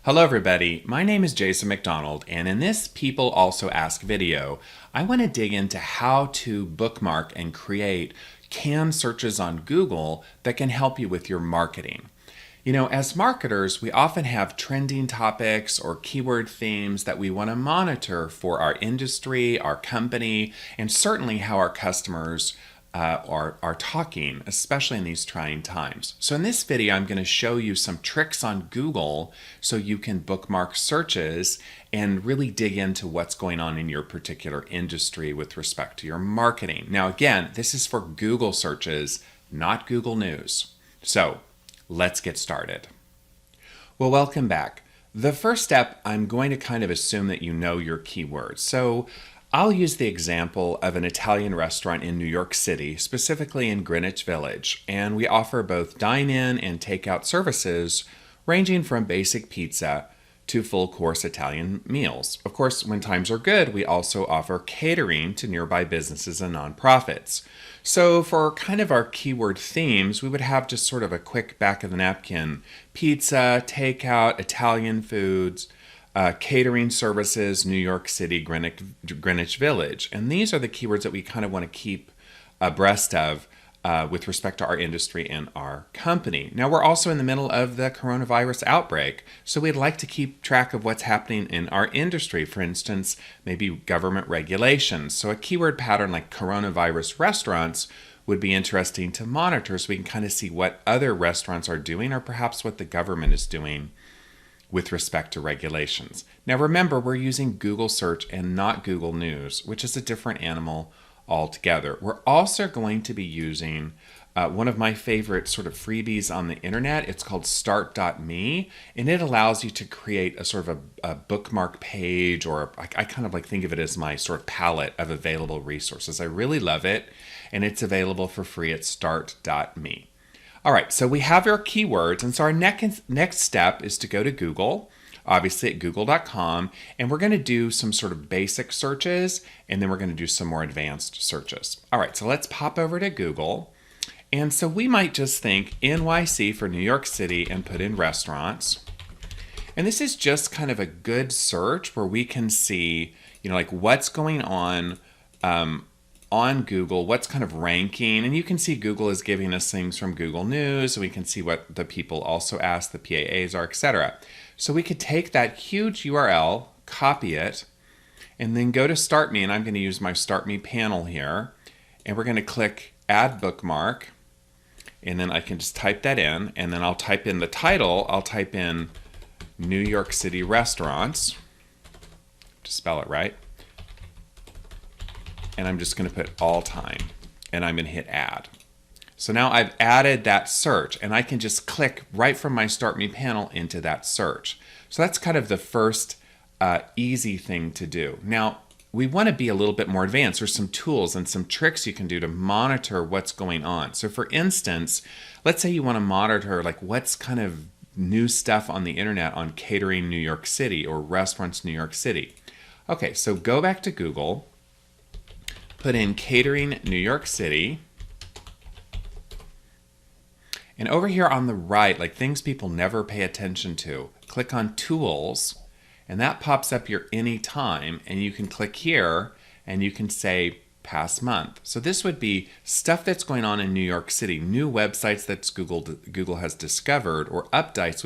Hello everybody, my name is Jason McDonald, and in this People Also Ask video, I want to dig into how to bookmark and create canned searches on Google that can help you with your marketing. You know, as marketers, we often have trending topics or keyword themes that we want to monitor for our industry, our company, and certainly how our customers are talking, especially in these trying times. So in this video, I'm going to show you some tricks on Google so you can bookmark searches and really dig into what's going on in your particular industry with respect to your marketing. Now, again, this is for Google searches, not Google News. So let's get started. Well, welcome back. The first step, I'm going to kind of assume that you know your keywords. So I'll use the example of an Italian restaurant in New York City, specifically in Greenwich Village, and we offer both dine-in and takeout services ranging from basic pizza to full-course Italian meals. Of course, when times are good, we also offer catering to nearby businesses and nonprofits. So for kind of our keyword themes, we would have just sort of a quick back of the napkin: pizza, takeout, Italian foods, catering services, New York City, Greenwich Village. And these are the keywords that we kind of want to keep abreast of with respect to our industry and our company. Now, we're also in the middle of the coronavirus outbreak, so we'd like to keep track of what's happening in our industry. For instance, maybe government regulations. So a keyword pattern like coronavirus restaurants would be interesting to monitor so we can kind of see what other restaurants are doing or perhaps what the government is doing with respect to regulations. Now remember, we're using Google search and not Google News, which is a different animal altogether. We're also going to be using one of my favorite sort of freebies on the internet. It's called start.me, and it allows you to create a sort of a bookmark page, or I kind of like think of it as my sort of palette of available resources. I really love it, and it's available for free at start.me. All right, so we have our keywords, and so our next step is to go to Google, obviously at google.com, and we're going to do some sort of basic searches, and then we're going to do some more advanced searches. All right, so let's pop over to Google, and so we might just think NYC for New York City and put in restaurants. And this is just kind of a good search where we can see, you know, like what's going on Google, what's kind of ranking, and you can see Google is giving us things from Google News, so we can see what the people also ask, the PAAs are, etc. So we could take that huge URL, copy it, and then go to Start Me, and I'm going to use my Start Me panel here, and we're going to click Add Bookmark, and then I can just type that in, and then I'll type in the title. I'll type in New York City Restaurants, to spell it right. And I'm just going to put all time, and I'm going to hit add. So now I've added that search, and I can just click right from my Start Me panel into that search. So that's kind of the first easy thing to do. Now, we want to be a little bit more advanced. There's some tools and some tricks you can do to monitor what's going on. So for instance, let's say you want to monitor like what's kind of new stuff on the internet on catering New York City or restaurants New York City. Okay, so go back to Google. Put in catering New York City. And over here on the right, like things people never pay attention to, click on tools, and that pops up your anytime, and you can click here and you can say past month. So this would be stuff that's going on in New York City, new websites that Google has discovered, or updates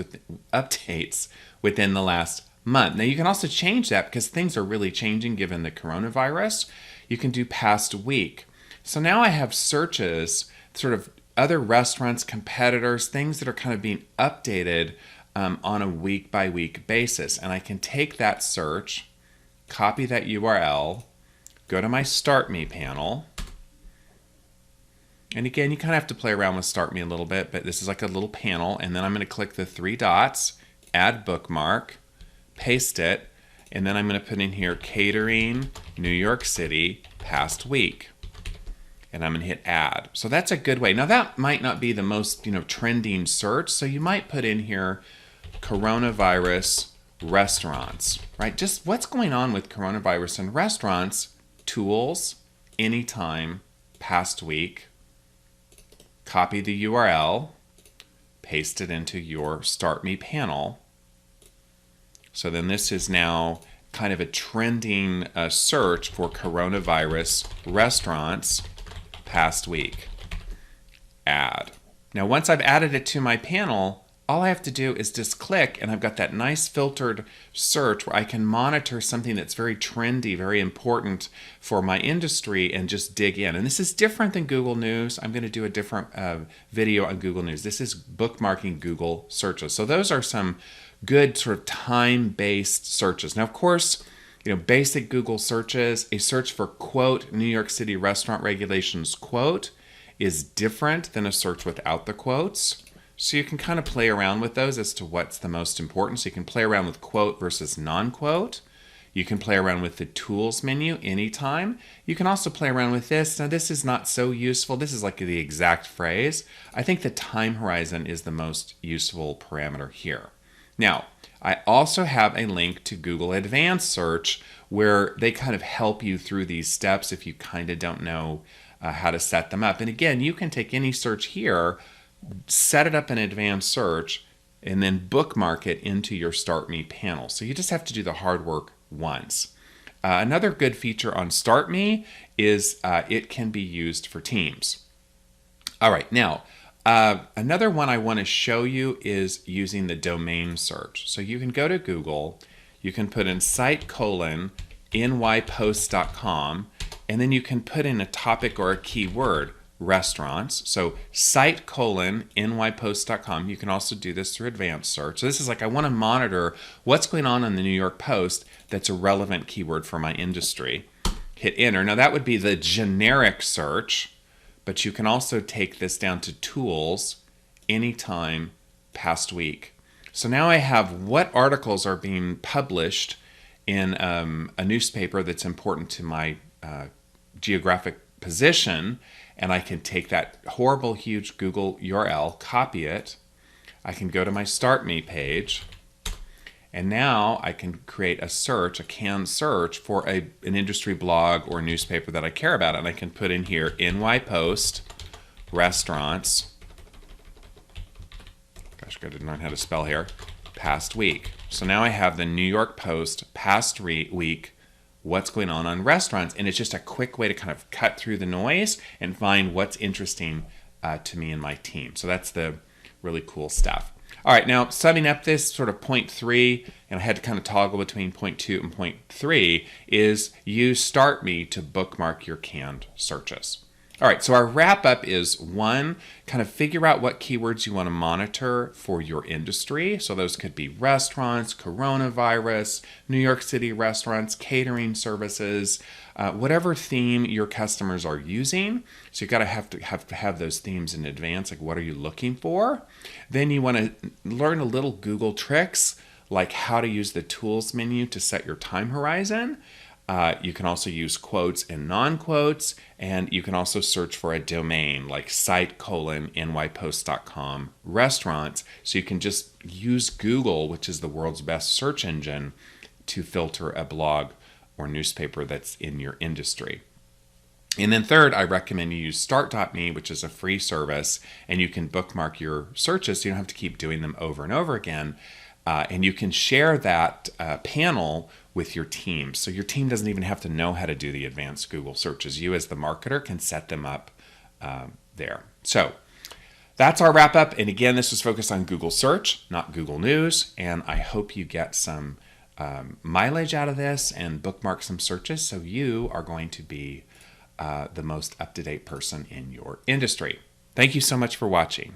within the last month. Now you can also change that because things are really changing given the coronavirus. You can do past week. So now I have searches, sort of other restaurants, competitors, things that are kind of being updated on a week-by-week basis. And I can take that search, copy that URL, go to my Start Me panel. And again, you kind of have to play around with Start Me a little bit, but this is like a little panel. And then I'm going to click the three dots, add bookmark, paste it, and then I'm going to put in here catering New York City past week, and I'm going to hit add. So that's a good way. Now that might not be the most trending search, so you might put in here coronavirus restaurants, right? Just what's going on with coronavirus and restaurants, tools, anytime, past week, copy the URL, paste it into your Start Me panel, So then this is now kind of a trending search for coronavirus restaurants past week. Add. Now once I've added it to my panel, all I have to do is just click and I've got that nice filtered search where I can monitor something that's very trendy, very important for my industry and just dig in. And this is different than Google News. I'm going to do a different video on Google News. This is bookmarking Google searches. So those are some good sort of time-based searches. Now, of course, basic Google searches, a search for quote, New York City restaurant regulations quote is different than a search without the quotes. So you can kind of play around with those as to what's the most important. So you can play around with quote versus non-quote. You can play around with the tools menu anytime. You can also play around with this. Now this is not so useful. This is like the exact phrase. I think the time horizon is the most useful parameter here. Now, I also have a link to Google Advanced Search where they kind of help you through these steps if you kind of don't know how to set them up. And again, you can take any search here, set it up in Advanced Search, and then bookmark it into your Start Me panel. So you just have to do the hard work once. Another good feature on Start Me is it can be used for teams. All right, now, another one I want to show you is using the domain search. So you can go to Google, you can put in site:/nypost.com, and then you can put in a topic or a keyword, restaurants. So site:/nypost.com. You can also do this through advanced search. So this is like I want to monitor what's going on in the New York Post that's a relevant keyword for my industry. Hit enter. Now that would be the generic search, but you can also take this down to tools, anytime, past week. So now I have what articles are being published in a newspaper that's important to my geographic position, and I can take that horrible huge Google URL, copy it. I can go to my Start Me page, and now I can create a search, a canned search for an industry blog or newspaper that I care about, and I can put in here NY Post restaurants. Gosh, I didn't learn how to spell here. Past week. So now I have the New York Post past week. What's going on restaurants, and it's just a quick way to kind of cut through the noise and find what's interesting to me and my team. So that's the really cool stuff. All right, now summing up this sort of point 3, and I had to kind of toggle between point 2 and point 3, is use Start Me to bookmark your canned searches. All right, so our wrap up is 1, kind of figure out what keywords you want to monitor for your industry. So those could be restaurants, coronavirus, New York City restaurants, catering services, whatever theme your customers are using. So you've got to have those themes in advance. Like, what are you looking for? Then you want to learn a little Google tricks, like how to use the tools menu to set your time horizon. You can also use quotes and non-quotes, and you can also search for a domain like site:/nypost.com restaurants. So you can just use Google, which is the world's best search engine, to filter a blog or newspaper that's in your industry. And then third, I recommend you use Start.me, which is a free service, and you can bookmark your searches so you don't have to keep doing them over and over again. And you can share that panel with your team. So your team doesn't even have to know how to do the advanced Google searches. You as the marketer can set them up there. So that's our wrap up. And again, this was focused on Google search, not Google News. And I hope you get some mileage out of this and bookmark some searches so you are going to be the most up-to-date person in your industry. Thank you so much for watching.